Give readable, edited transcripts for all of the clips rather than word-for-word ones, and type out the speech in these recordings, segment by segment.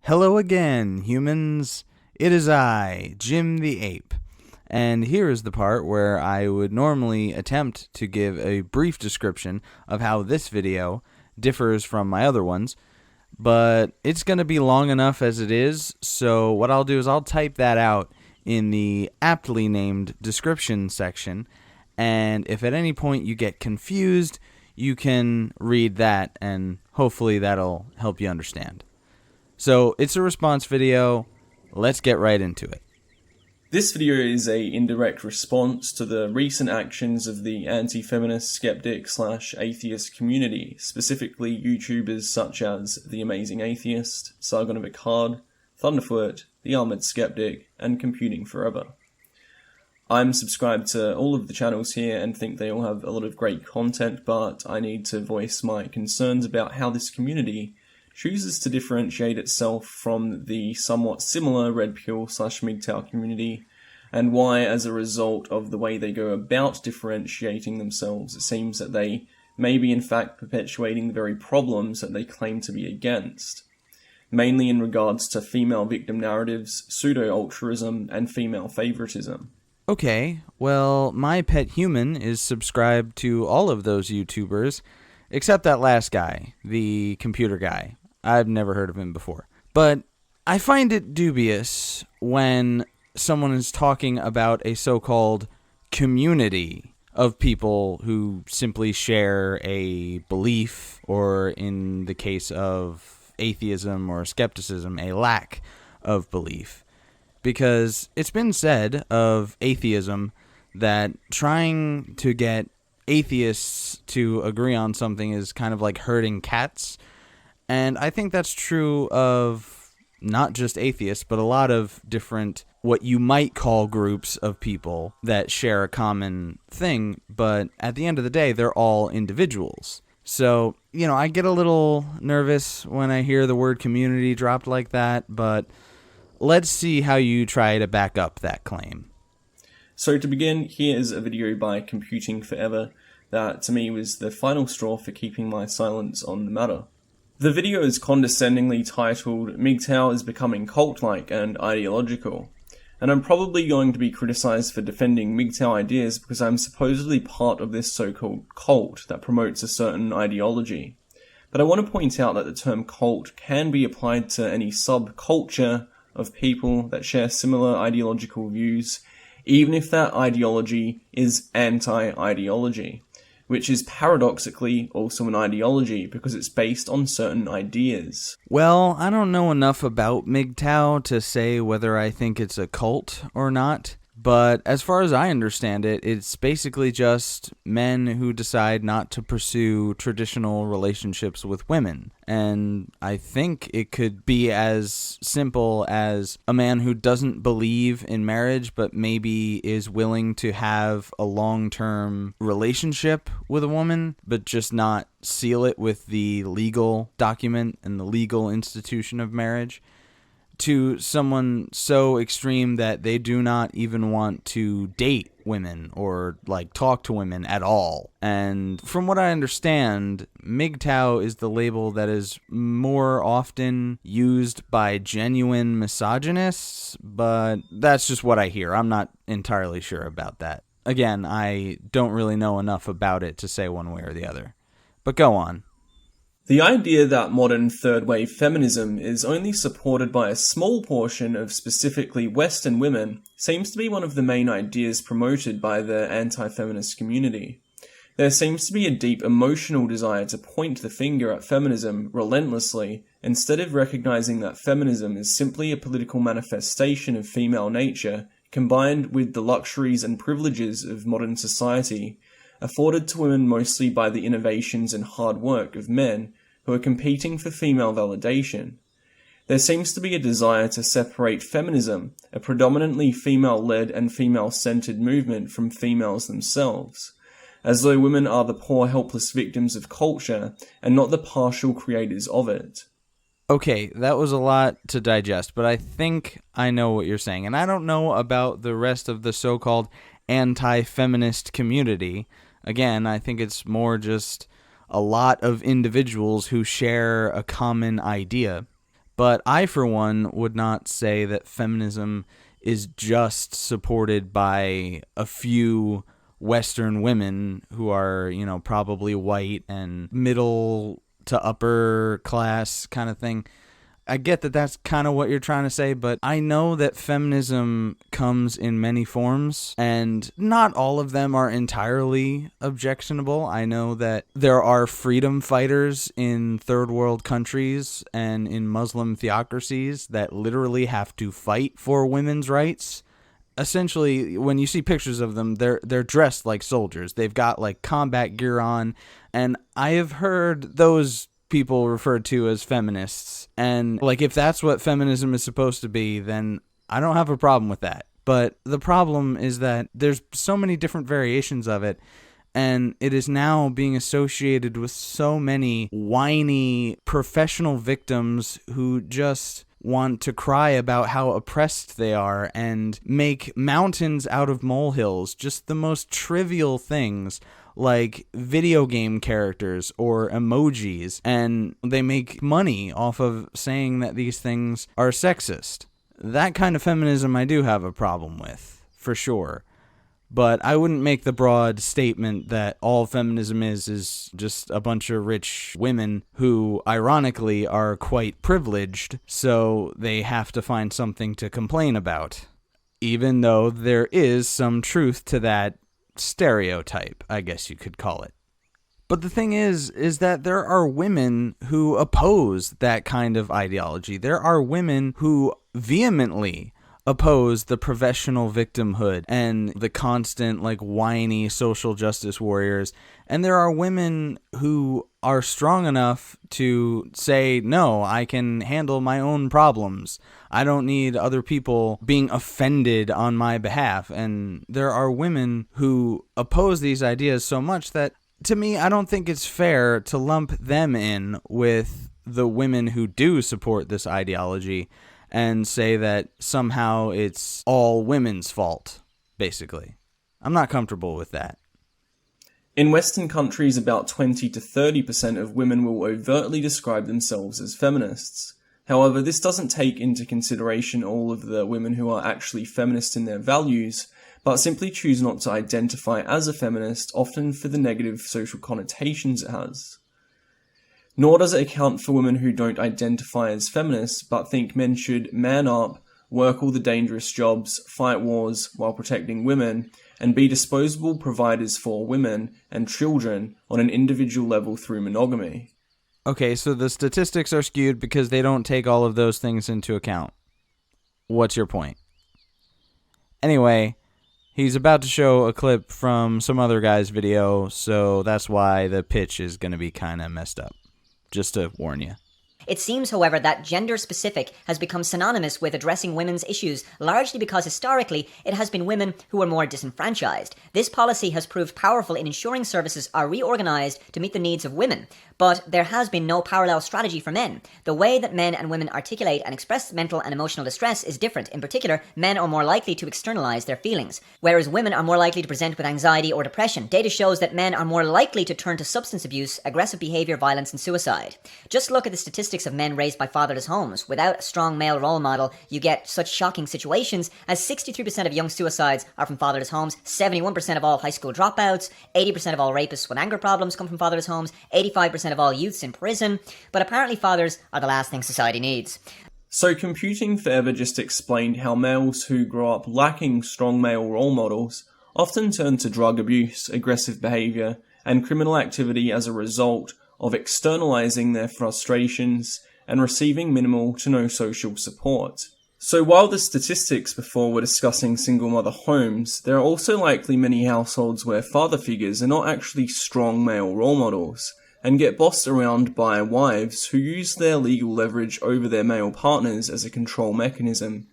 Hello again, humans. It is I, Jim the Ape. And here is the part where I would normally attempt to give a brief description of how this video differs from my other ones, but it's going to be long enough as it is, so what I'll do is I'll type that out in the aptly named description section, and if at any point you get confused, you can read that, and hopefully that'll help you understand. So it's a response video. Let's get right into it. This video is a indirect response to the recent actions of the anti-feminist skeptic/atheist community, specifically YouTubers such as The Amazing Atheist, Sargon of Akkad, Thunderfoot, The Armored Skeptic, and Computing Forever. I'm subscribed to all of the channels here and think they all have a lot of great content, but I need to voice my concerns about how this community chooses to differentiate itself from the somewhat similar Red Pill/MGTOWN community, and why, as a result of the way they go about differentiating themselves, it seems that they may be in fact perpetuating the very problems that they claim to be against, mainly in regards to female victim narratives, pseudo-altruism, and female favoritism. Okay, well, my pet human is subscribed to all of those YouTubers, except that last guy, the computer guy. I've never heard of him before. But I find it dubious when someone is talking about a so-called community of people who simply share a belief, or in the case of atheism or skepticism, a lack of belief. Because it's been said of atheism that trying to get atheists to agree on something is kind of like herding cats. And I think that's true of not just atheists, but a lot of different, what you might call groups of people that share a common thing. But at the end of the day, they're all individuals. So, I get a little nervous when I hear the word community dropped like that, but let's see how you try to back up that claim. So to begin, here is a video by Computing Forever that to me was the final straw for keeping my silence on the matter. The video is condescendingly titled "MGTOWN is becoming cult-like and ideological," and I'm probably going to be criticised for defending MGTOWN ideas because I'm supposedly part of this so-called cult that promotes a certain ideology. But I want to point out that the term cult can be applied to any subculture of people that share similar ideological views, even if that ideology is anti-ideology, which is paradoxically also an ideology because it's based on certain ideas. Well, I don't know enough about MGTOW to say whether I think it's a cult or not, but as far as I understand it, it's basically just men who decide not to pursue traditional relationships with women. And I think it could be as simple as a man who doesn't believe in marriage but maybe is willing to have a long-term relationship with a woman, but just not seal it with the legal document and the legal institution of marriage, to someone so extreme that they do not even want to date women or talk to women at all. And from what I understand, MGTOW is the label that is more often used by genuine misogynists, but that's just what I hear. I'm not entirely sure about that. Again, I don't really know enough about it to say one way or the other. But go on. The idea that modern third-wave feminism is only supported by a small portion of specifically Western women seems to be one of the main ideas promoted by the anti-feminist community. There seems to be a deep emotional desire to point the finger at feminism relentlessly, instead of recognizing that feminism is simply a political manifestation of female nature, combined with the luxuries and privileges of modern society, afforded to women mostly by the innovations and hard work of men who are competing for female validation. There seems to be a desire to separate feminism, a predominantly female-led and female-centered movement, from females themselves, as though women are the poor helpless victims of culture and not the partial creators of it. Okay, that was a lot to digest, but I think I know what you're saying, and I don't know about the rest of the so-called anti-feminist community. Again, I think it's more just a lot of individuals who share a common idea. But I, for one, would not say that feminism is just supported by a few Western women who are, probably white and middle to upper class kind of thing. I get that that's kind of what you're trying to say, but I know that feminism comes in many forms, and not all of them are entirely objectionable. I know that there are freedom fighters in third world countries and in Muslim theocracies that literally have to fight for women's rights. Essentially, when you see pictures of them, they're dressed like soldiers. They've got like combat gear on, and I have heard those people referred to as feminists. And like, if that's what feminism is supposed to be, then I don't have a problem with that. But the problem is that there's so many different variations of it, and it is now being associated with so many whiny professional victims who just want to cry about how oppressed they are and make mountains out of molehills, just the most trivial things like video game characters or emojis, and they make money off of saying that these things are sexist. That kind of feminism I do have a problem with, for sure. But I wouldn't make the broad statement that all feminism is just a bunch of rich women who, ironically, are quite privileged, so they have to find something to complain about. Even though there is some truth to that stereotype, I guess you could call it. But the thing is that there are women who oppose that kind of ideology. There are women who vehemently oppose the professional victimhood and the constant, like, whiny social justice warriors. And there are women who are strong enough to say, no, I can handle my own problems. I don't need other people being offended on my behalf. And there are women who oppose these ideas so much that, to me, I don't think it's fair to lump them in with the women who do support this ideology and say that somehow it's all women's fault, basically. I'm not comfortable with that. In Western countries, about 20 to 30% of women will overtly describe themselves as feminists. However, this doesn't take into consideration all of the women who are actually feminist in their values, but simply choose not to identify as a feminist, often for the negative social connotations it has. Nor does it account for women who don't identify as feminists, but think men should man up, work all the dangerous jobs, fight wars while protecting women, and be disposable providers for women and children on an individual level through monogamy. Okay, so the statistics are skewed because they don't take all of those things into account. What's your point? Anyway, he's about to show a clip from some other guy's video, so that's why the pitch is going to be kind of messed up. Just to warn you. It seems, however, that gender-specific has become synonymous with addressing women's issues, largely because historically it has been women who are more disenfranchised. This policy has proved powerful in ensuring services are reorganized to meet the needs of women, but there has been no parallel strategy for men. The way that men and women articulate and express mental and emotional distress is different. In particular, men are more likely to externalize their feelings, whereas women are more likely to present with anxiety or depression. Data shows that men are more likely to turn to substance abuse, aggressive behavior, violence, and suicide. Just look at the statistics of men raised by fatherless homes. Without a strong male role model, you get such shocking situations as 63% of young suicides are from fatherless homes, 71% of all high school dropouts, 80% of all rapists with anger problems come from fatherless homes, 85% of all youths in prison. But apparently fathers are the last thing society needs. So Computing Forever just explained how males who grow up lacking strong male role models often turn to drug abuse, aggressive behavior, and criminal activity as a result of externalizing their frustrations and receiving minimal to no social support. So while the statistics before were discussing single mother homes, there are also likely many households where father figures are not actually strong male role models and get bossed around by wives who use their legal leverage over their male partners as a control mechanism,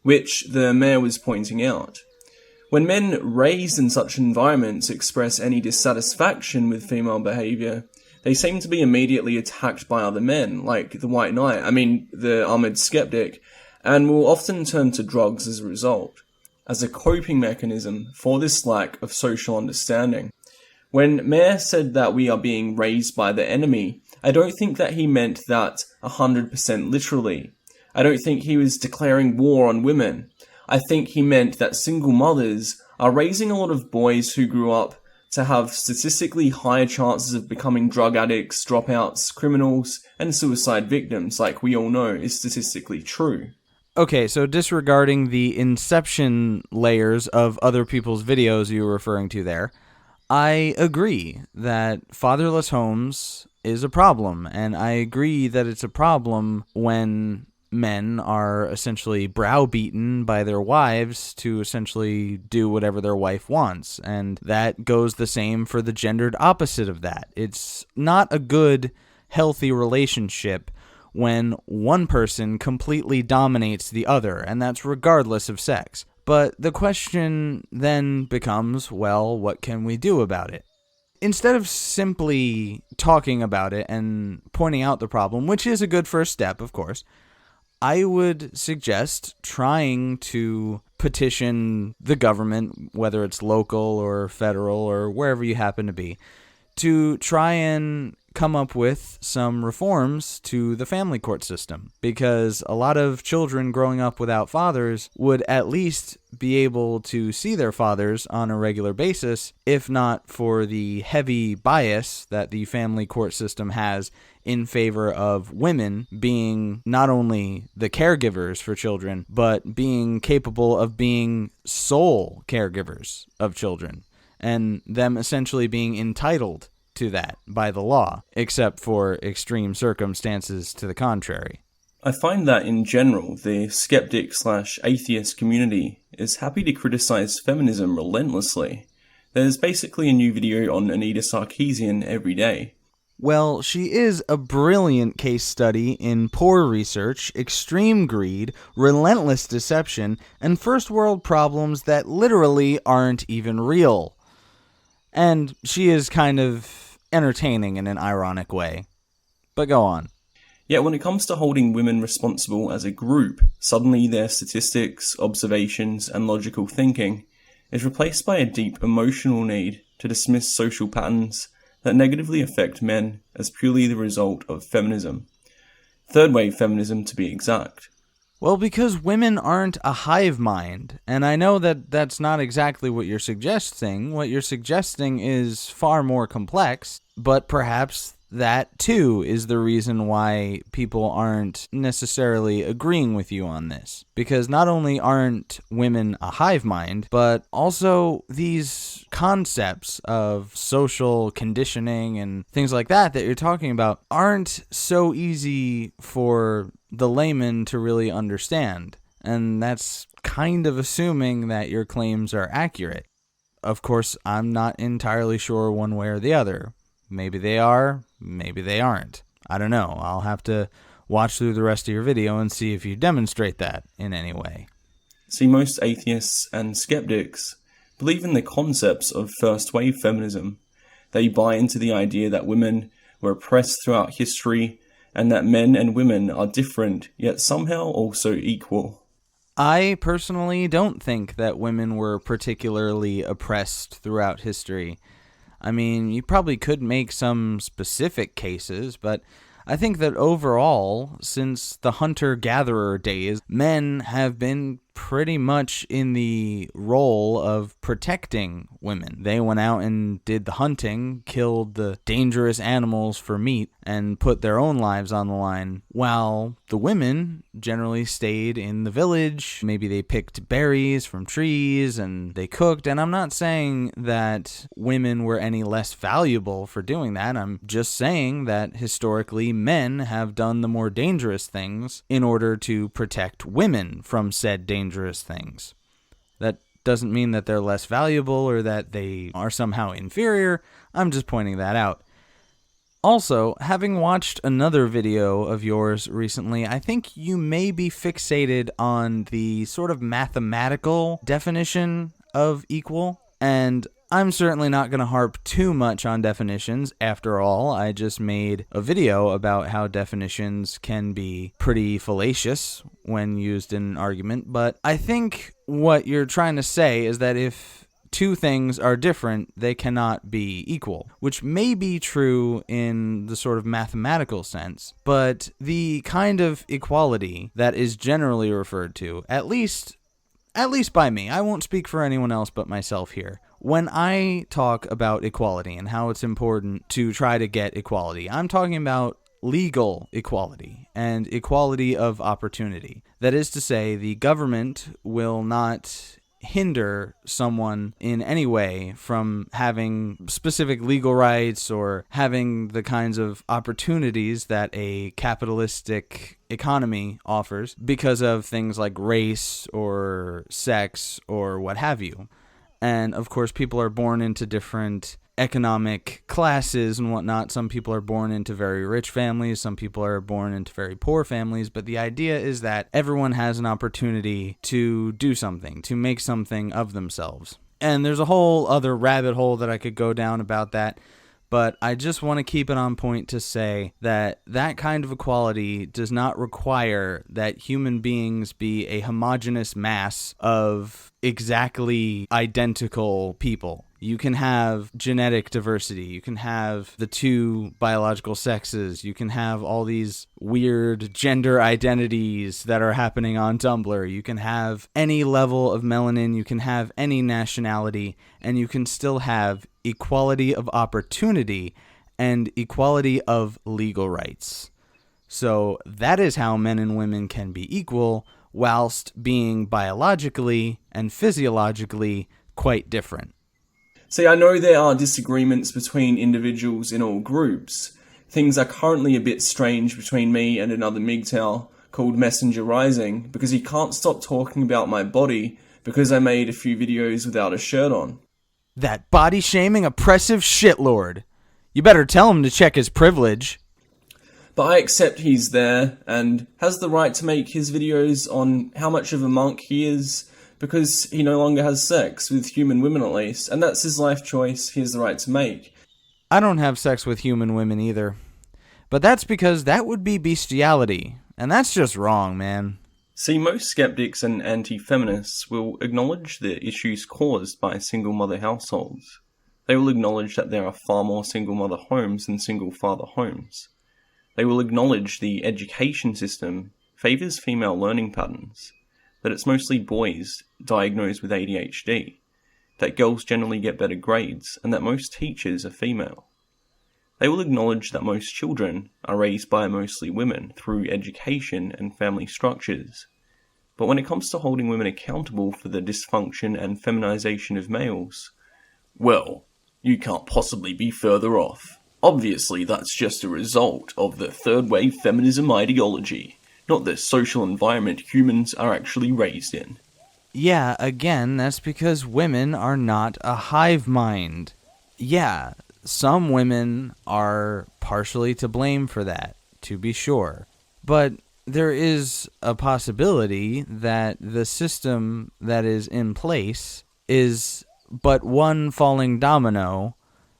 which the mayor was pointing out. When men raised in such environments express any dissatisfaction with female behavior, they seem to be immediately attacked by other men, like the White Knight, the armored skeptic, and will often turn to drugs as a result, as a coping mechanism for this lack of social understanding. When Mayer said that we are being raised by the enemy, I don't think that he meant that 100% literally. I don't think he was declaring war on women. I think he meant that single mothers are raising a lot of boys who grew up to have statistically higher chances of becoming drug addicts, dropouts, criminals, and suicide victims, like we all know is statistically true. Okay, so disregarding the inception layers of other people's videos you were referring to there, I agree that fatherless homes is a problem, and I agree that it's a problem when men are essentially browbeaten by their wives to essentially do whatever their wife wants, and that goes the same for the gendered opposite of that. It's not a good, healthy relationship when one person completely dominates the other, and that's regardless of sex. But the question then becomes, well, what can we do about it? Instead of simply talking about it and pointing out the problem, which is a good first step, of course, I would suggest trying to petition the government, whether it's local or federal or wherever you happen to be, to try and come up with some reforms to the family court system, because a lot of children growing up without fathers would at least be able to see their fathers on a regular basis, if not for the heavy bias that the family court system has in favor of women being not only the caregivers for children, but being capable of being sole caregivers of children, and them essentially being entitled to that by the law, except for extreme circumstances to the contrary. I find that in general, the skeptic/atheist community is happy to criticize feminism relentlessly. There's basically a new video on Anita Sarkeesian every day. Well, she is a brilliant case study in poor research, extreme greed, relentless deception, and first world problems that literally aren't even real. And she is kind of entertaining in an ironic way. But go on. Yet when it comes to holding women responsible as a group, suddenly their statistics, observations, and logical thinking is replaced by a deep emotional need to dismiss social patterns that negatively affect men as purely the result of feminism. Third-wave feminism, to be exact. Well, because women aren't a hive mind, and I know that that's not exactly what you're suggesting. What you're suggesting is far more complex, but perhaps that too is the reason why people aren't necessarily agreeing with you on this. Because not only aren't women a hive mind, but also these concepts of social conditioning and things like that you're talking about aren't so easy for the layman to really understand. And that's kind of assuming that your claims are accurate. Of course, I'm not entirely sure one way or the other. Maybe they are, maybe they aren't. I don't know. I'll have to watch through the rest of your video and see if you demonstrate that in any way. See, most atheists and skeptics believe in the concepts of first-wave feminism. They buy into the idea that women were oppressed throughout history and that men and women are different, yet somehow also equal. I personally don't think that women were particularly oppressed throughout history. I mean, you probably could make some specific cases, but I think that overall, since the hunter-gatherer days, men have been pretty much in the role of protecting women. They went out and did the hunting, killed the dangerous animals for meat, and put their own lives on the line, while the women generally stayed in the village. Maybe they picked berries from trees and they cooked, and I'm not saying that women were any less valuable for doing that. I'm just saying that historically men have done the more dangerous things in order to protect women from said dangerous things. That doesn't mean that they're less valuable or that they are somehow inferior. I'm just pointing that out. Also, having watched another video of yours recently, I think you may be fixated on the sort of mathematical definition of equal, and I'm certainly not going to harp too much on definitions. After all, I just made a video about how definitions can be pretty fallacious when used in an argument, but I think what you're trying to say is that if two things are different, they cannot be equal, which may be true in the sort of mathematical sense, but the kind of equality that is generally referred to, at least by me, I won't speak for anyone else but myself here. When I talk about equality and how it's important to try to get equality, I'm talking about legal equality and equality of opportunity. That is to say, the government will not hinder someone in any way from having specific legal rights or having the kinds of opportunities that a capitalistic economy offers because of things like race or sex or what have you. And of course, people are born into different economic classes and whatnot. Some people are born into very rich families, some people are born into very poor families, but the idea is that everyone has an opportunity to do something, to make something of themselves. And there's a whole other rabbit hole that I could go down about that, but I just want to keep it on point to say that that kind of equality does not require that human beings be a homogeneous mass of exactly identical people. You can have genetic diversity, you can have the two biological sexes, you can have all these weird gender identities that are happening on Tumblr, you can have any level of melanin, you can have any nationality, and you can still have equality of opportunity and equality of legal rights. So that is how men and women can be equal, whilst being biologically and physiologically quite different. See, I know there are disagreements between individuals in all groups. Things are currently a bit strange between me and another MGTOW called Messenger Rising because he can't stop talking about my body because I made a few videos without a shirt on. That body-shaming, oppressive shitlord. You better tell him to check his privilege. But I accept he's there and has the right to make his videos on how much of a monk he is because he no longer has sex with human women at least, and that's his life choice he has the right to make. I don't have sex with human women either. But that's because that would be bestiality, and that's just wrong, man. See, most skeptics and anti-feminists will acknowledge the issues caused by single-mother households. They will acknowledge that there are far more single-mother homes than single-father homes. They will acknowledge the education system favours female learning patterns, that it's mostly boys diagnosed with ADHD, that girls generally get better grades, and that most teachers are female. They will acknowledge that most children are raised by mostly women through education and family structures. But when it comes to holding women accountable for the dysfunction and feminization of males, well, you can't possibly be further off. Obviously, that's just a result of the third-wave feminism ideology, not the social environment humans are actually raised in. Yeah, again, that's because women are not a hive mind. Yeah, some women are partially to blame for that, to be sure. But there is a possibility that the system that is in place is but one falling domino,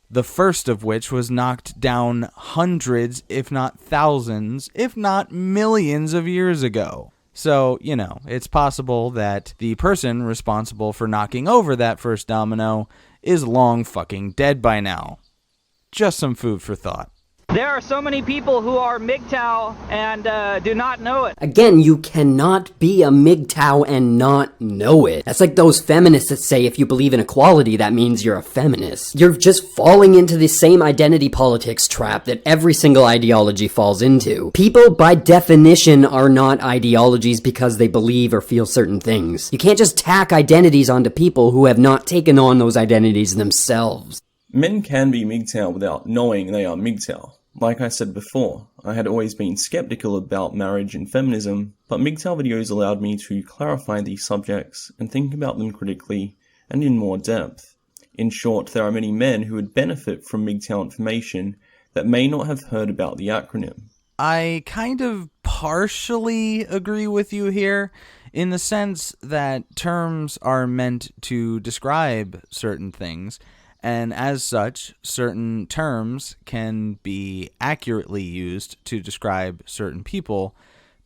the first of which was knocked down hundreds, if not thousands, if not millions of years ago. So, it's possible that the person responsible for knocking over that first domino is long fucking dead by now. Just some food for thought. There are so many people who are MGTOW and do not know it. Again, you cannot be a MGTOW and not know it. That's like those feminists that say if you believe in equality, that means you're a feminist. You're just falling into the same identity politics trap that every single ideology falls into. People, by definition, are not ideologies because they believe or feel certain things. You can't just tack identities onto people who have not taken on those identities themselves. Men can be MGTOW without knowing they are MGTOW. Like I said before, I had always been skeptical about marriage and feminism, but MGTOW videos allowed me to clarify these subjects and think about them critically and in more depth. In short, there are many men who would benefit from MGTOW information that may not have heard about the acronym. I kind of partially agree with you here, in the sense that terms are meant to describe certain things, and as such, certain terms can be accurately used to describe certain people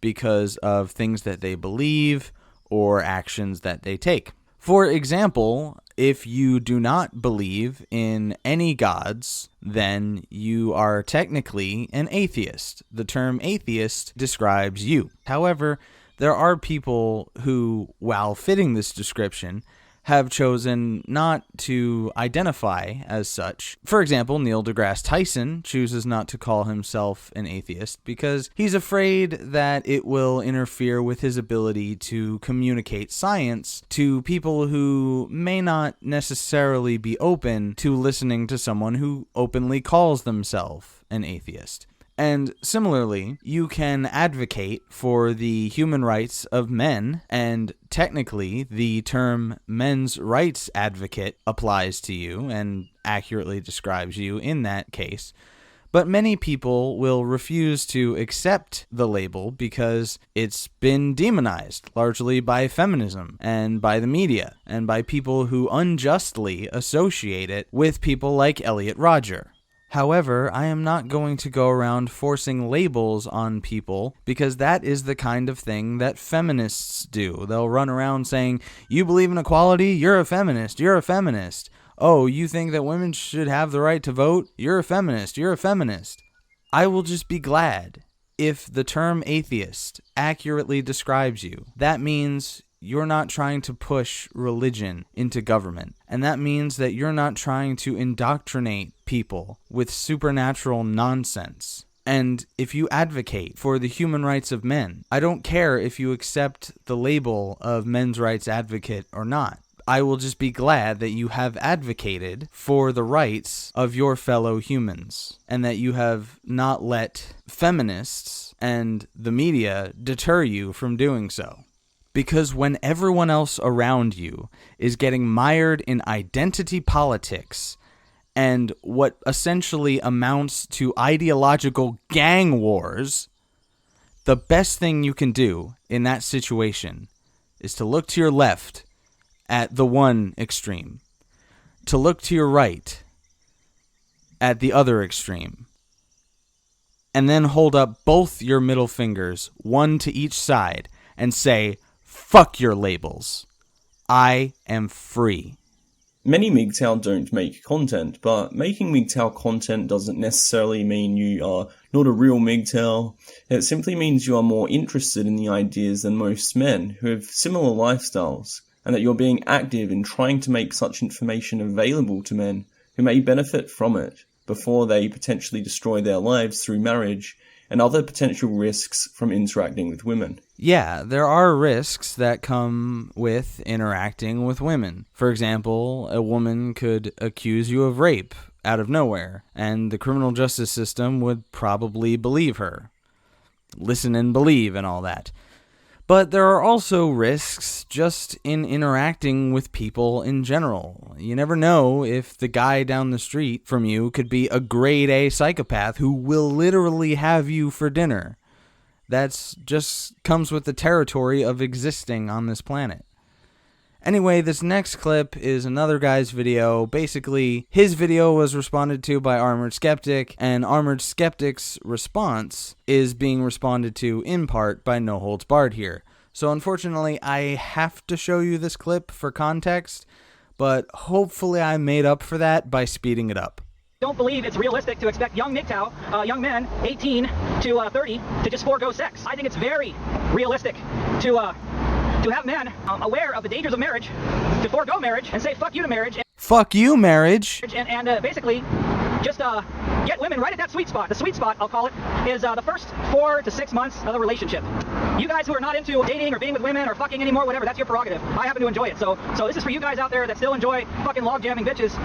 because of things that they believe or actions that they take. For example, if you do not believe in any gods, then you are technically an atheist. The term atheist describes you. However, there are people who, while fitting this description, have chosen not to identify as such. For example, Neil deGrasse Tyson chooses not to call himself an atheist because he's afraid that it will interfere with his ability to communicate science to people who may not necessarily be open to listening to someone who openly calls themselves an atheist. And similarly, you can advocate for the human rights of men, and technically the term men's rights advocate applies to you and accurately describes you in that case. But many people will refuse to accept the label because it's been demonized, largely by feminism and by the media, and by people who unjustly associate it with people like Elliot Rodger. However, I am not going to go around forcing labels on people because that is the kind of thing that feminists do. They'll run around saying, you believe in equality? You're a feminist. You're a feminist. Oh, you think that women should have the right to vote? You're a feminist. You're a feminist. I will just be glad if the term atheist accurately describes you. That means you're not trying to push religion into government. And that means that you're not trying to indoctrinate people with supernatural nonsense. And if you advocate for the human rights of men, I don't care if you accept the label of men's rights advocate or not. I will just be glad that you have advocated for the rights of your fellow humans and that you have not let feminists and the media deter you from doing so. Because when everyone else around you is getting mired in identity politics and what essentially amounts to ideological gang wars, the best thing you can do in that situation is to look to your left at the one extreme, to look to your right at the other extreme, and then hold up both your middle fingers, one to each side, and say, fuck your labels. I am free. Many MGTOW don't make content, but making MGTOW content doesn't necessarily mean you are not a real MGTOW. It simply means you are more interested in the ideas than most men who have similar lifestyles, and that you're being active in trying to make such information available to men who may benefit from it before they potentially destroy their lives through marriage and other potential risks from interacting with women. Yeah, there are risks that come with interacting with women. For example, a woman could accuse you of rape out of nowhere, and the criminal justice system would probably believe her. Listen and believe and all that. But there are also risks just in interacting with people in general. You never know if the guy down the street from you could be a grade A psychopath who will literally have you for dinner. That's just comes with the territory of existing on this planet. Anyway, this next clip is another guy's video. Basically, his video was responded to by Armored Skeptic, and Armored Skeptic's response is being responded to in part by No Holds Barred here. So unfortunately, I have to show you this clip for context, but hopefully I made up for that by speeding it up. Don't believe it's realistic to expect young MGTOW, young men, 18 to 30, to just forego sex. I think it's very realistic to have men aware of the dangers of marriage, to forego marriage and say fuck you to marriage. Fuck you, marriage. And basically just get women right at that sweet spot. The sweet spot, I'll call it, is the first 4 to 6 months of the relationship. You guys who are not into dating or being with women or fucking anymore, whatever, that's your prerogative. I happen to enjoy it. So this is for you guys out there that still enjoy fucking log jamming bitches.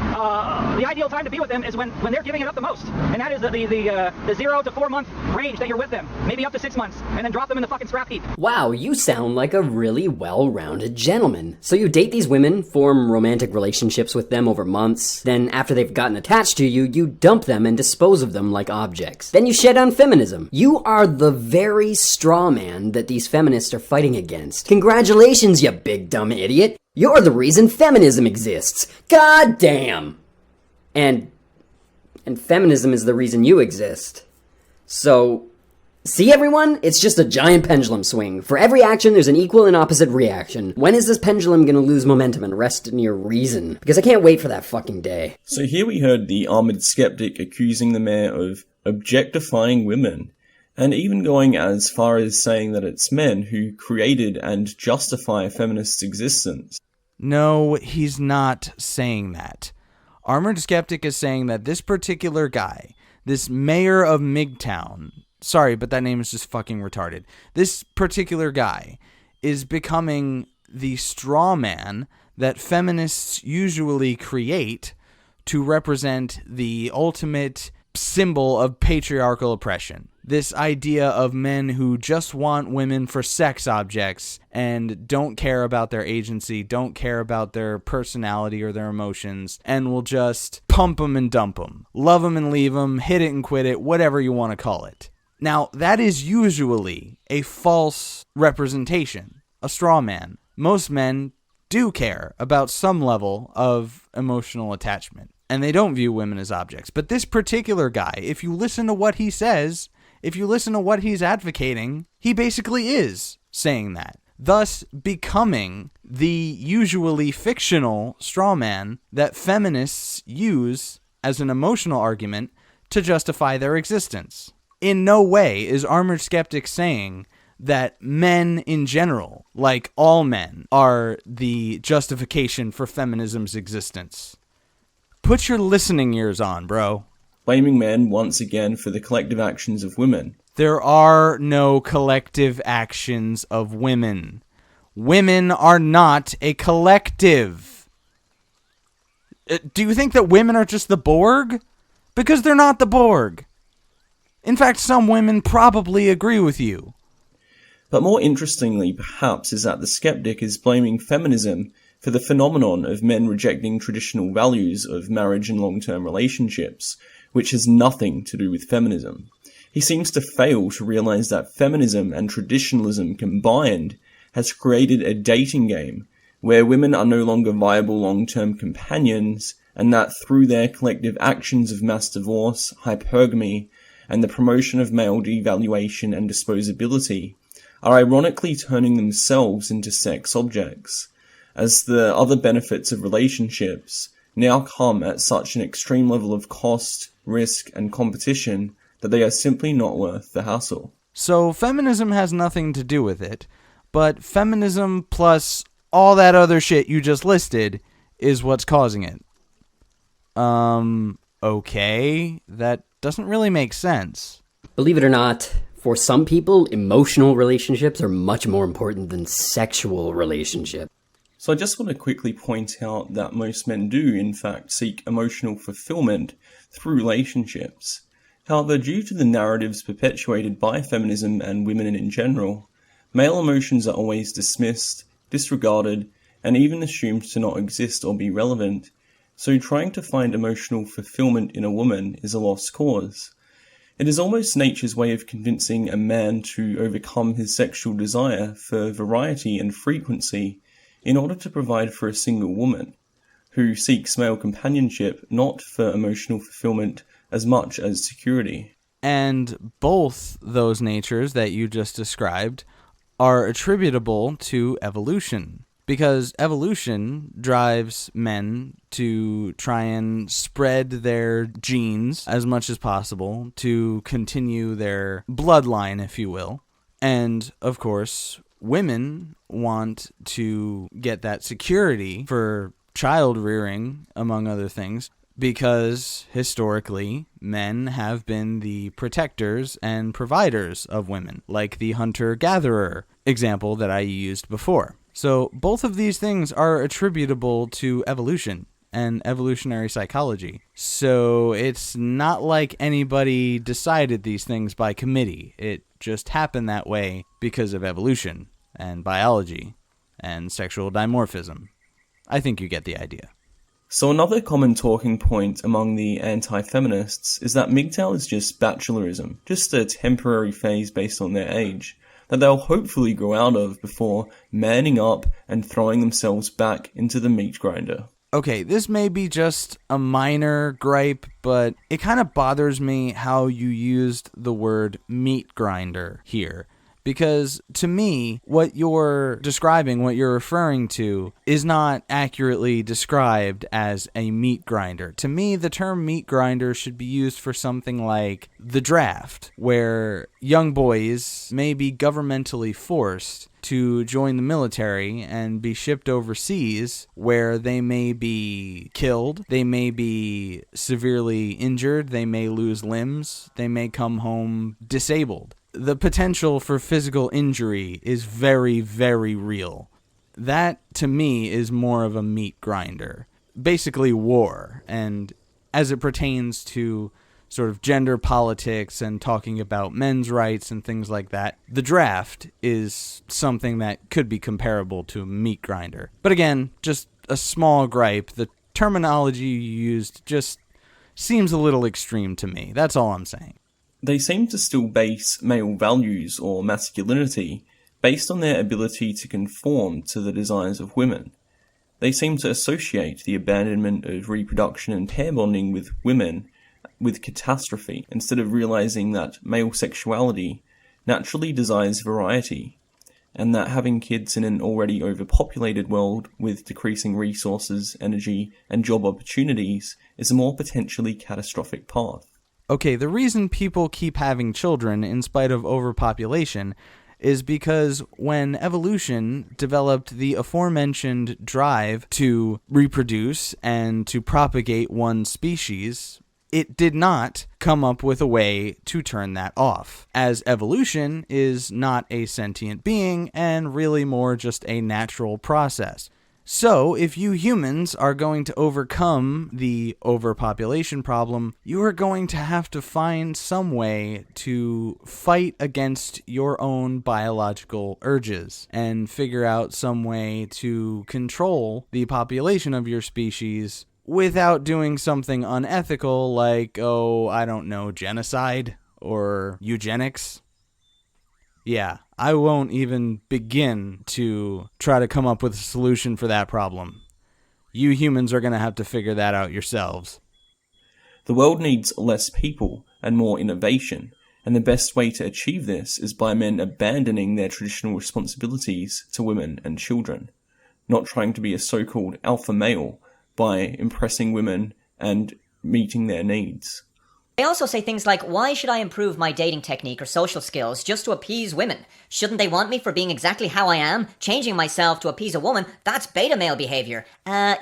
The ideal time to be with them is when they're giving it up the most. And that is the 0 to 4 month range that you're with them. Maybe up to 6 months. And then drop them in the fucking scrap heap. Wow, you sound like a really well-rounded gentleman. So you date these women, form romantic relationships with them over months, then after they've gotten attached to you, you dump them and dispose of them like objects. Then you shed on feminism. You are the very straw man that these feminists are fighting against. Congratulations, you big dumb idiot. You're the reason feminism exists. God damn. And feminism is the reason you exist. So, See, everyone? It's just a giant pendulum swing. For every action, there's an equal and opposite reaction. When is this pendulum gonna lose momentum and rest in your reason? Because I can't wait for that fucking day. So here we heard the armoured skeptic accusing the mayor of objectifying women, and even going as far as saying that it's men who created and justify feminists' existence. No, he's not saying that. Armored Skeptic is saying that this particular guy, this mayor of MGTOWN, sorry, but that name is just fucking retarded. This particular guy is becoming the straw man that feminists usually create to represent the ultimate symbol of patriarchal oppression. This idea of men who just want women for sex objects and don't care about their agency, don't care about their personality or their emotions, and will just pump them and dump them, love them and leave them, hit it and quit it, whatever you want to call it. Now, that is usually a false representation, a straw man. Most men do care about some level of emotional attachment, and they don't view women as objects. But this particular guy, if you listen to what he says, if you listen to what he's advocating, he basically is saying that, thus becoming the usually fictional straw man that feminists use as an emotional argument to justify their existence. In no way is Armored Skeptic saying that men in general, like all men, are the justification for feminism's existence. Put your listening ears on, bro. Blaming men once again for the collective actions of women. There are no collective actions of women. Women are not a collective. Do you think that women are just the Borg? Because they're not the Borg. In fact, some women probably agree with you. But more interestingly, perhaps, is that the skeptic is blaming feminism for the phenomenon of men rejecting traditional values of marriage and long-term relationships, which has nothing to do with feminism. He seems to fail to realize that feminism and traditionalism combined has created a dating game where women are no longer viable long-term companions, and that through their collective actions of mass divorce, hypergamy, and the promotion of male devaluation and disposability, are ironically turning themselves into sex objects, as the other benefits of relationships now come at such an extreme level of cost, risk, and competition that they are simply not worth the hassle. So feminism has nothing to do with it, but feminism plus all that other shit you just listed is what's causing it. Okay, that doesn't really make sense. Believe it or not, for some people, emotional relationships are much more important than sexual relationships. So I just want to quickly point out that most men do, in fact, seek emotional fulfillment through relationships. However, due to the narratives perpetuated by feminism and women in general, male emotions are always dismissed, disregarded, and even assumed to not exist or be relevant. So trying to find emotional fulfillment in a woman is a lost cause. It is almost nature's way of convincing a man to overcome his sexual desire for variety and frequency in order to provide for a single woman, who seeks male companionship not for emotional fulfillment as much as security. And both those natures that you just described are attributable to evolution, because evolution drives men to try and spread their genes as much as possible to continue their bloodline, if you will. And, of course, women want to get that security for child rearing, among other things, because historically men have been the protectors and providers of women, like the hunter-gatherer example that I used before. So both of these things are attributable to evolution and evolutionary psychology. So it's not like anybody decided these things by committee. It just happened that way because of evolution and biology and sexual dimorphism. I think you get the idea. So another common talking point among the anti-feminists is that MGTOW is just bachelorism, just a temporary phase based on their age, that they'll hopefully grow out of before manning up and throwing themselves back into the meat grinder. Okay, this may be just a minor gripe, but it kind of bothers me how you used the word meat grinder here. Because to me, what you're describing, what you're referring to, is not accurately described as a meat grinder. To me, the term meat grinder should be used for something like the draft, where young boys may be governmentally forced to join the military and be shipped overseas, where they may be killed, they may be severely injured, they may lose limbs, they may come home disabled. The potential for physical injury is very, very real. That, to me, is more of a meat grinder. Basically war, and as it pertains to sort of gender politics and talking about men's rights and things like that, the draft is something that could be comparable to a meat grinder. But again, just a small gripe. The terminology you used just seems a little extreme to me. That's all I'm saying. They seem to still base male values or masculinity based on their ability to conform to the desires of women. They seem to associate the abandonment of reproduction and pair bonding with women with catastrophe, instead of realizing that male sexuality naturally desires variety, and that having kids in an already overpopulated world with decreasing resources, energy, and job opportunities is a more potentially catastrophic path. Okay, the reason people keep having children in spite of overpopulation is because when evolution developed the aforementioned drive to reproduce and to propagate one species, it did not come up with a way to turn that off, as evolution is not a sentient being and really more just a natural process. So, if you humans are going to overcome the overpopulation problem, you are going to have to find some way to fight against your own biological urges and figure out some way to control the population of your species without doing something unethical like, genocide or eugenics. Yeah, I won't even begin to try to come up with a solution for that problem. You humans are going to have to figure that out yourselves. The world needs less people and more innovation, and the best way to achieve this is by men abandoning their traditional responsibilities to women and children, not trying to be a so-called alpha male by impressing women and meeting their needs. They also say things like, why should I improve my dating technique or social skills just to appease women? Shouldn't they want me for being exactly how I am? Changing myself to appease a woman, that's beta male behavior.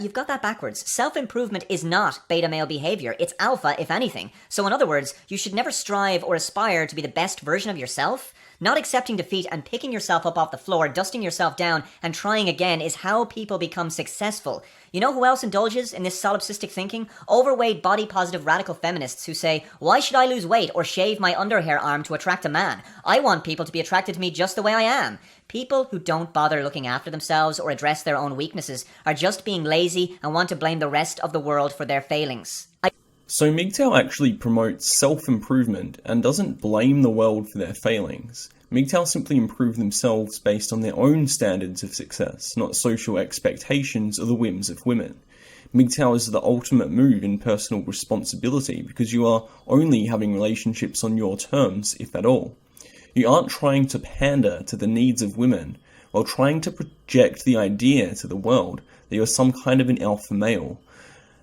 You've got that backwards. Self-improvement is not beta male behavior. It's alpha, if anything. So in other words, you should never strive or aspire to be the best version of yourself. Not accepting defeat and picking yourself up off the floor, dusting yourself down, and trying again is how people become successful. You know who else indulges in this solipsistic thinking? Overweight, body-positive radical feminists who say, why should I lose weight or shave my underhair arm to attract a man? I want people to be attracted to me just the way I am. People who don't bother looking after themselves or address their own weaknesses are just being lazy and want to blame the rest of the world for their failings. So MGTOW actually promotes self-improvement and doesn't blame the world for their failings. MGTOW simply improve themselves based on their own standards of success, not social expectations or the whims of women. MGTOW is the ultimate move in personal responsibility because you are only having relationships on your terms, if at all. You aren't trying to pander to the needs of women while trying to project the idea to the world that you're some kind of an alpha male.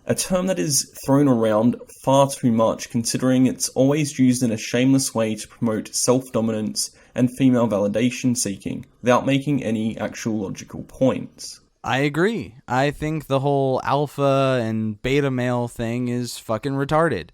A term that is thrown around far too much, considering it's always used in a shameless way to promote self-dominance and female validation seeking, without making any actual logical points. I agree. I think the whole alpha and beta male thing is fucking retarded.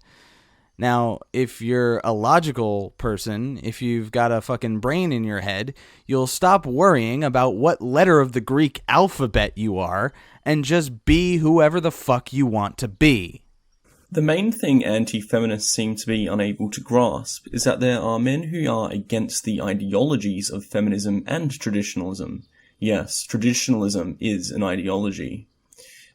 Now, if you're a logical person, if you've got a fucking brain in your head, you'll stop worrying about what letter of the Greek alphabet you are and just be whoever the fuck you want to be. The main thing anti-feminists seem to be unable to grasp is that there are men who are against the ideologies of feminism and traditionalism. Yes, traditionalism is an ideology.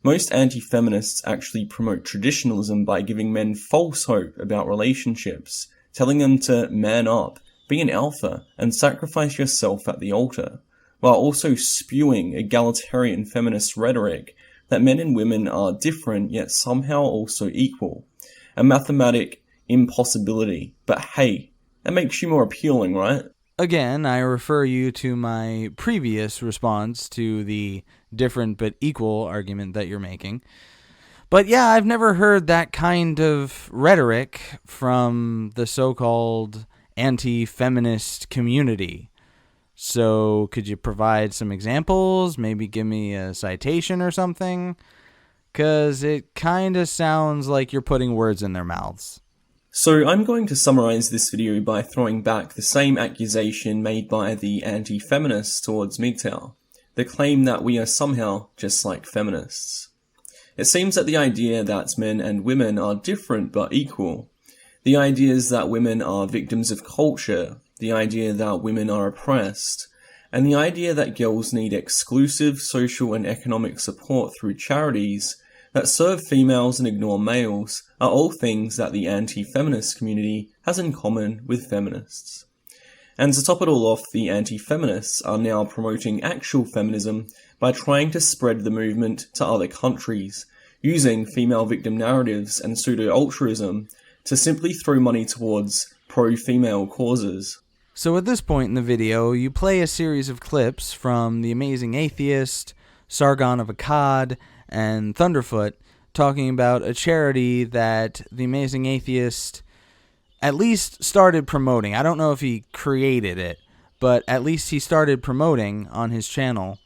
Most anti-feminists actually promote traditionalism by giving men false hope about relationships, telling them to man up, be an alpha, and sacrifice yourself at the altar, while also spewing egalitarian feminist rhetoric, that men and women are different yet somehow also equal. A mathematic impossibility. But hey, that makes you more appealing, right? Again, I refer you to my previous response to the different but equal argument that you're making. But yeah, I've never heard that kind of rhetoric from the so-called anti-feminist community. So could you provide some examples? Maybe give me a citation or something? Because it kind of sounds like you're putting words in their mouths. So I'm going to summarize this video by throwing back the same accusation made by the anti-feminists towards MGTOWN, the claim that we are somehow just like feminists. It seems that the idea that men and women are different but equal, the ideas that women are victims of culture, the idea that women are oppressed, and the idea that girls need exclusive social and economic support through charities that serve females and ignore males are all things that the anti-feminist community has in common with feminists. And to top it all off, the anti-feminists are now promoting actual feminism by trying to spread the movement to other countries, using female victim narratives and pseudo-altruism to simply throw money towards pro-female causes. So at this point in the video, you play a series of clips from The Amazing Atheist, Sargon of Akkad, and Thunderfoot talking about a charity that The Amazing Atheist at least started promoting. I don't know if he created it, but at least he started promoting on his channel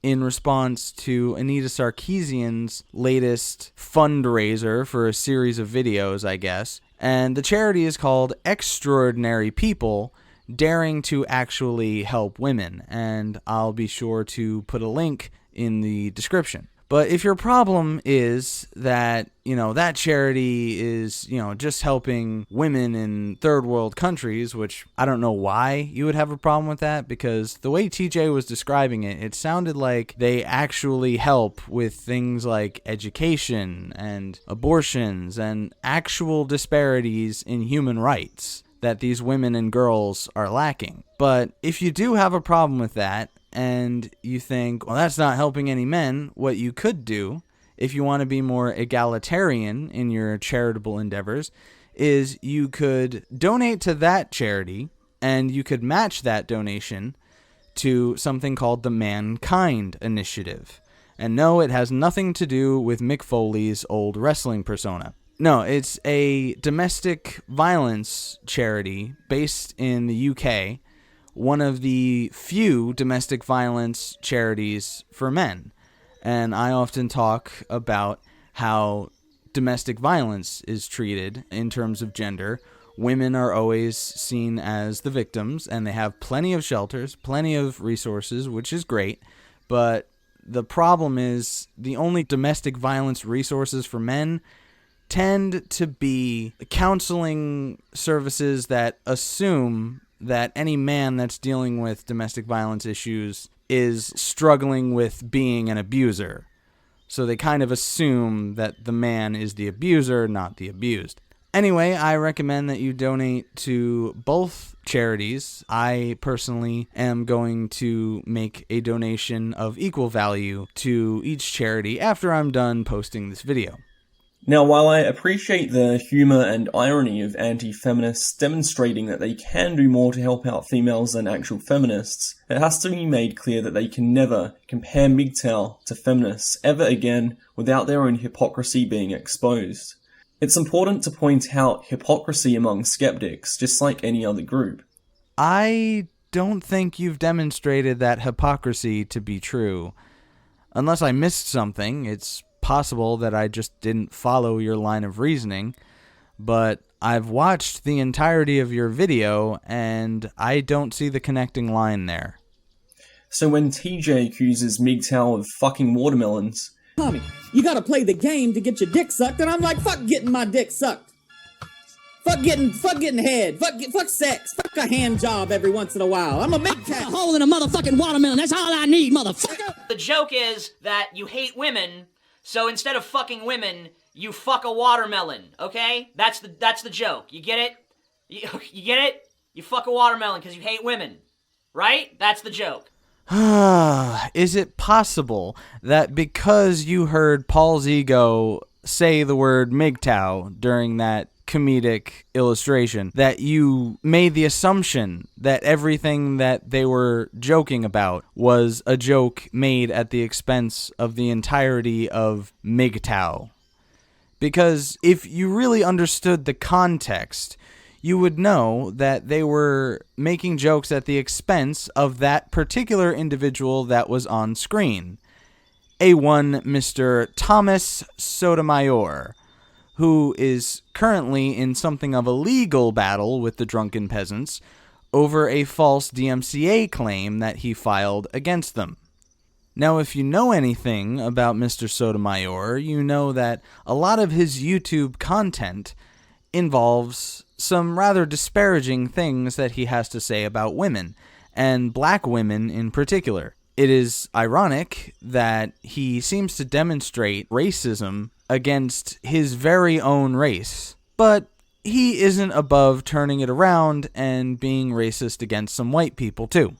in response to Anita Sarkeesian's latest fundraiser for a series of videos, I guess. And the charity is called Extraordinary People Daring to Actually Help Women, and I'll be sure to put a link in the description. But if your problem is that, that charity is, just helping women in third world countries, which I don't know why you would have a problem with that, because the way TJ was describing it, it sounded like they actually help with things like education and abortions and actual disparities in human rights that these women and girls are lacking. But if you do have a problem with that, and you think, well, that's not helping any men, what you could do, if you want to be more egalitarian in your charitable endeavors, is you could donate to that charity, and you could match that donation to something called the Mankind Initiative. And no, it has nothing to do with Mick Foley's old wrestling persona. No, it's a domestic violence charity based in the UK, one of the few domestic violence charities for men. And I often talk about how domestic violence is treated in terms of gender. Women are always seen as the victims, and they have plenty of shelters, plenty of resources, which is great. But the problem is the only domestic violence resources for men tend to be counseling services that assume that any man that's dealing with domestic violence issues is struggling with being an abuser. So they kind of assume that the man is the abuser, not the abused. Anyway, I recommend that you donate to both charities. I personally am going to make a donation of equal value to each charity after I'm done posting this video. Now, while I appreciate the humour and irony of anti-feminists demonstrating that they can do more to help out females than actual feminists, it has to be made clear that they can never compare MGTOWN to feminists ever again without their own hypocrisy being exposed. It's important to point out hypocrisy among skeptics, just like any other group. I don't think you've demonstrated that hypocrisy to be true. Unless I missed something, it's possible that I just didn't follow your line of reasoning, but I've watched the entirety of your video and I don't see the connecting line there. So when TJ accuses MGTOWN of fucking watermelons, Tommy, you gotta play the game to get your dick sucked, and I'm like, fuck getting my dick sucked. Fuck getting head. Fuck sex. Fuck a hand job every once in a while. I'm a MGTOWN. A hole in a motherfucking watermelon. That's all I need, motherfucker. The joke is that you hate women, so instead of fucking women, you fuck a watermelon, okay? That's the joke. You get it? You get it? You fuck a watermelon because you hate women, right? That's the joke. Is it possible that because you heard Paul's ego say the word MGTOW during that comedic illustration, that you made the assumption that everything that they were joking about was a joke made at the expense of the entirety of MGTOW? Because if you really understood the context, you would know that they were making jokes at the expense of that particular individual that was on screen. A1 Mr. Thomas Sotomayor, who is currently in something of a legal battle with the drunken peasants over a false DMCA claim that he filed against them. Now, if you know anything about Mr. Sotomayor, you know that a lot of his YouTube content involves some rather disparaging things that he has to say about women, and black women in particular. It is ironic that he seems to demonstrate racism against his very own race, but he isn't above turning it around and being racist against some white people too.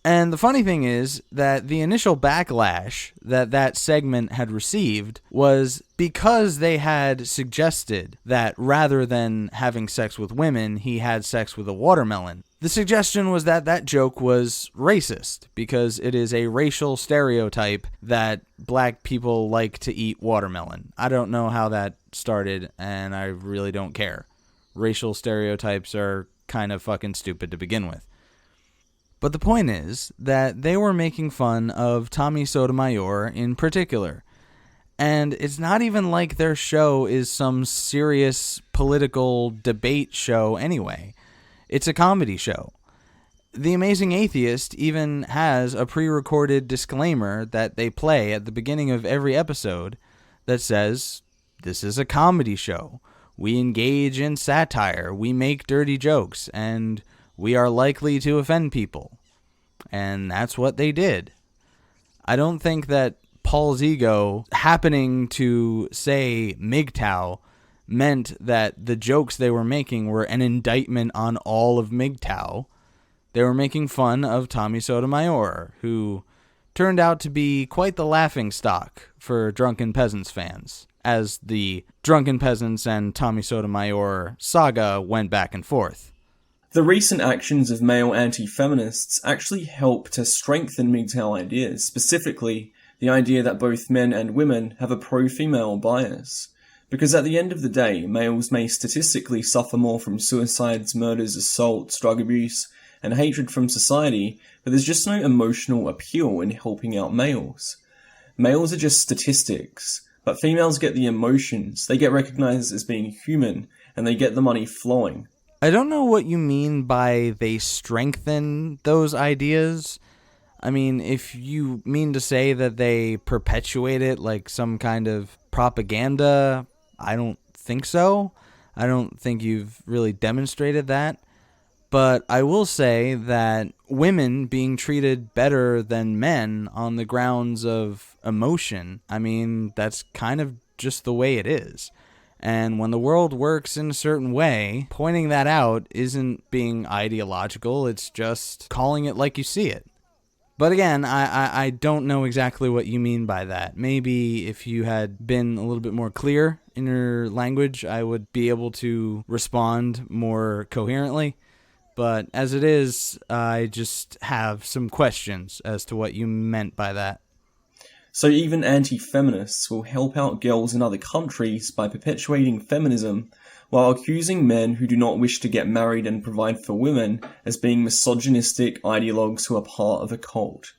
And the funny thing is that the initial backlash that segment had received was because they had suggested that rather than having sex with women, he had sex with a watermelon. The suggestion was that that joke was racist because it is a racial stereotype that black people like to eat watermelon. I don't know how that started, and I really don't care. Racial stereotypes are kind of fucking stupid to begin with. But the point is that they were making fun of Tommy Sotomayor in particular. And it's not even like their show is some serious political debate show anyway. It's a comedy show. The Amazing Atheist even has a pre-recorded disclaimer that they play at the beginning of every episode that says, "This is a comedy show. We engage in satire, we make dirty jokes, and we are likely to offend people." And that's what they did. I don't think that Paul's ego happening to say MGTOW meant that the jokes they were making were an indictment on all of MGTOW. They were making fun of Tommy Sotomayor, who turned out to be quite the laughingstock for Drunken Peasants fans, as the Drunken Peasants and Tommy Sotomayor saga went back and forth. The recent actions of male anti-feminists actually help to strengthen MGTOW ideas, specifically the idea that both men and women have a pro-female bias. Because at the end of the day, males may statistically suffer more from suicides, murders, assaults, drug abuse, and hatred from society, but there's just no emotional appeal in helping out males. Males are just statistics, but females get the emotions, they get recognized as being human, and they get the money flowing. I don't know what you mean by they strengthen those ideas. I mean, if you mean to say that they perpetuate it like some kind of propaganda, I don't think so. I don't think you've really demonstrated that. But I will say that women being treated better than men on the grounds of emotion, I mean, that's kind of just the way it is. And when the world works in a certain way, pointing that out isn't being ideological, it's just calling it like you see it. But again, I don't know exactly what you mean by that. Maybe if you had been a little bit more clear in your language, I would be able to respond more coherently. But as it is, I just have some questions as to what you meant by that. So even anti-feminists will help out girls in other countries by perpetuating feminism, while accusing men who do not wish to get married and provide for women as being misogynistic ideologues who are part of a cult.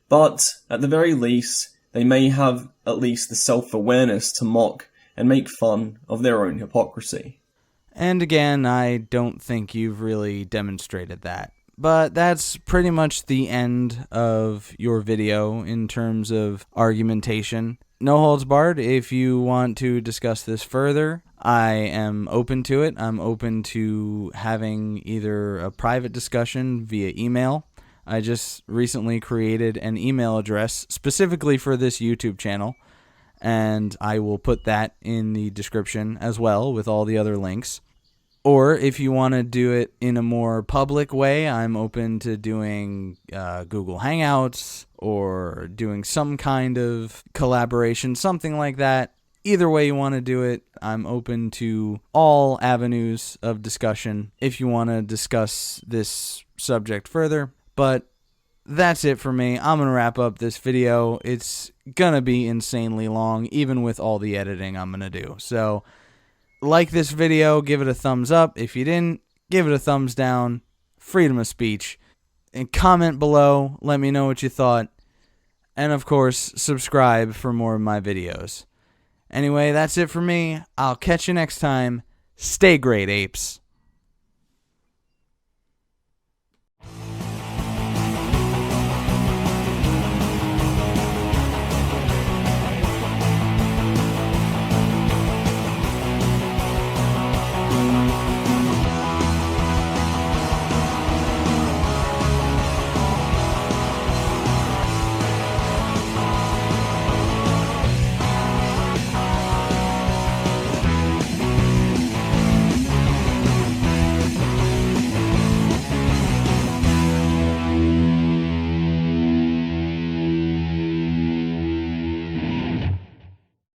But, at the very least, they may have at least the self-awareness to mock and make fun of their own hypocrisy. And again, I don't think you've really demonstrated that. But that's pretty much the end of your video in terms of argumentation. No holds barred. If you want to discuss this further, I am open to it. I'm open to having either a private discussion via email. I just recently created an email address specifically for this YouTube channel, and I will put that in the description as well with all the other links. Or if you want to do it in a more public way, I'm open to doing Google Hangouts or doing some kind of collaboration, something like that. Either way you want to do it, I'm open to all avenues of discussion if you want to discuss this subject further. But that's it for me. I'm going to wrap up this video. It's going to be insanely long, even with all the editing I'm going to do. So, like this video, give it a thumbs up. If you didn't, give it a thumbs down. Freedom of speech. And comment below. Let me know what you thought. And of course, subscribe for more of my videos. Anyway, that's it for me. I'll catch you next time. Stay great, apes.